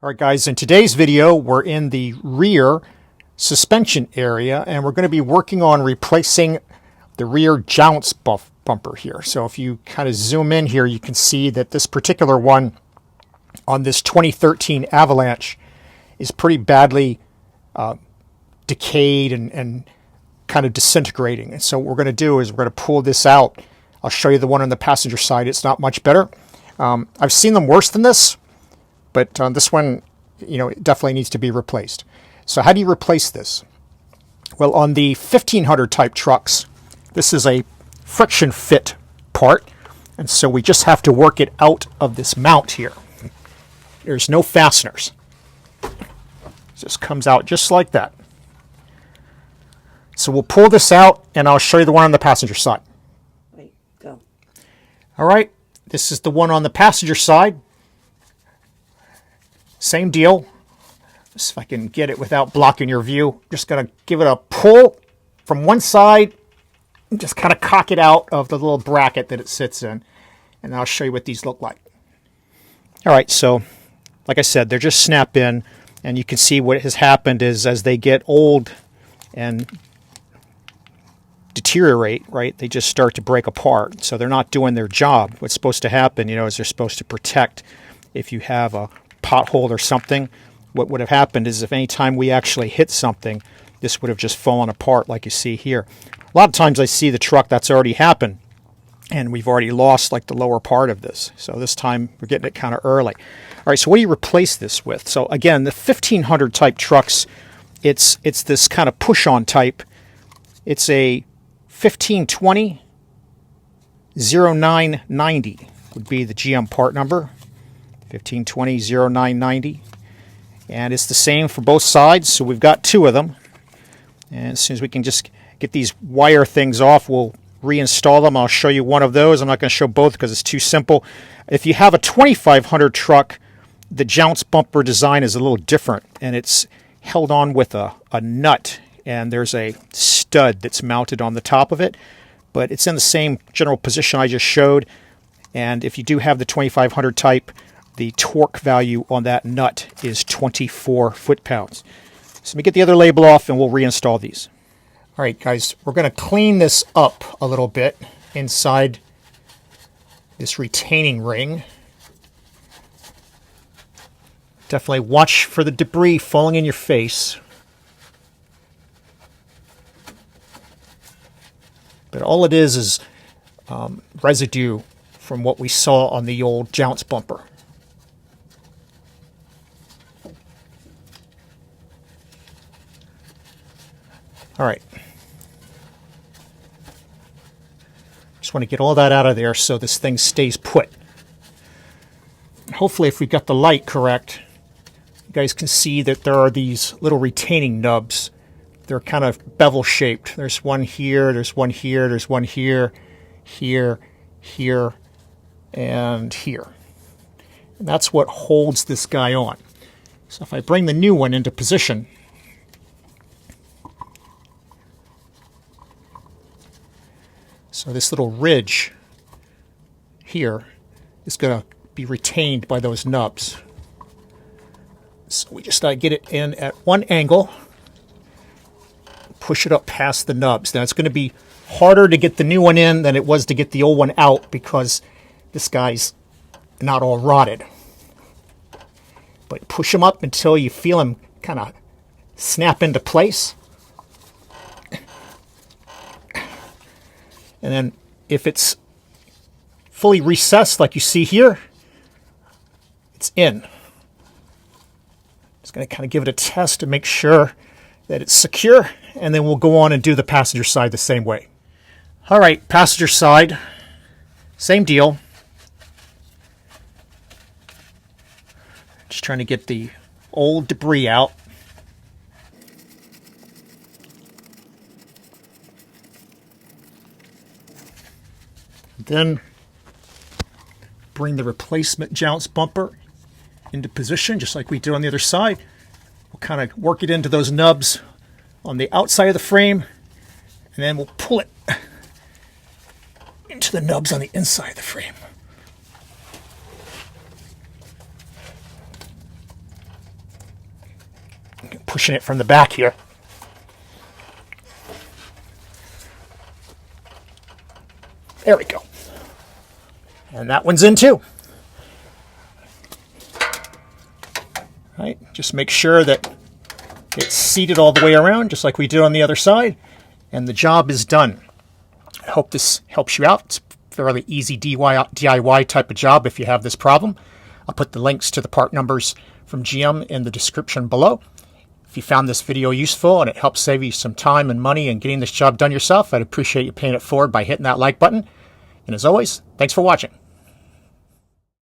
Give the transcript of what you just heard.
All right, guys, in today's video, we're in the rear suspension area, and we're going to be working on replacing the rear Jounce bumper here. So if you kind of zoom in here, you can see that this particular one on this 2013 Avalanche is pretty badly decayed and kind of disintegrating. And so what we're going to do is we're going to pull this out. I'll show you the one on the passenger side. It's not much better. I've seen them worse than this. But this one, it definitely needs to be replaced. So how do you replace this? Well, on the 1500 type trucks, this is a friction fit part. And so we just have to work it out of this mount here. There's no fasteners. It just comes out just like that. So we'll pull this out, and I'll show you the one on the passenger side. Wait, go. All right, this is the one on the passenger side. Same deal. Just if I can get it without blocking your view, just going to give it a pull from one side and just kind of cock it out of the little bracket that it sits in. And I'll show you what these look like. All right, so like I said, they're just snap in, and you can see what has happened is as they get old and deteriorate, right, they just start to break apart. So they're not doing their job. What's supposed to happen, is they're supposed to protect. If you have a pothole or something, what would have happened is if any time we actually hit something, this would have just fallen apart like you see here. A lot of times I see the truck that's already happened, and we've already lost like the lower part of this. So this time we're getting it kind of early. All right, so what do you replace this with? So again, the 1500 type trucks, it's this kind of push-on type. It's a 1520 0990 would be the GM part number. 1520 0990, and it's the same for both sides, so we've got two of them. And as soon as we can just get these wire things off, we'll reinstall them. I'll show you one of those. I'm not going to show both because it's too simple. If you have a 2500 truck, the Jounce bumper design is a little different, and it's held on with a nut, and there's a stud that's mounted on the top of it, but it's in the same general position I just showed. And if you do have the 2500 type, the torque value on that nut is 24 foot-pounds. So let me get the other label off and we'll reinstall these. All right, guys, we're going to clean this up a little bit inside this retaining ring. Definitely watch for the debris falling in your face. But all it is residue from what we saw on the old Jounce bumper. All right. Just want to get all that out of there so this thing stays put. Hopefully, if we've got the light correct, you guys can see that there are these little retaining nubs. They're kind of bevel shaped. There's one here, there's one here, there's one here, here, here, and here. And that's what holds this guy on. So if I bring the new one into position, so this little ridge here is going to be retained by those nubs. So we just got to get it in at one angle, push it up past the nubs. Now it's going to be harder to get the new one in than it was to get the old one out because this guy's not all rotted. But push him up until you feel him kind of snap into place. And then if it's fully recessed like you see here, it's in. Just going to kind of give it a test to make sure that it's secure, and then we'll go on and do the passenger side the same way. All right, passenger side, same deal. Just trying to get the old debris out. Then bring the replacement Jounce bumper into position, just like we did on the other side. We'll kind of work it into those nubs on the outside of the frame, and then we'll pull it into the nubs on the inside of the frame. pushing it from the back here. There we go. And that one's in too. Right, just make sure that it's seated all the way around, just like we did on the other side, and the job is done. I hope this helps you out. It's a fairly easy DIY type of job if you have this problem. I'll put the links to the part numbers from GM in the description below. If you found this video useful and it helps save you some time and money in getting this job done yourself, I'd appreciate you paying it forward by hitting that like button. And as always, thanks for watching.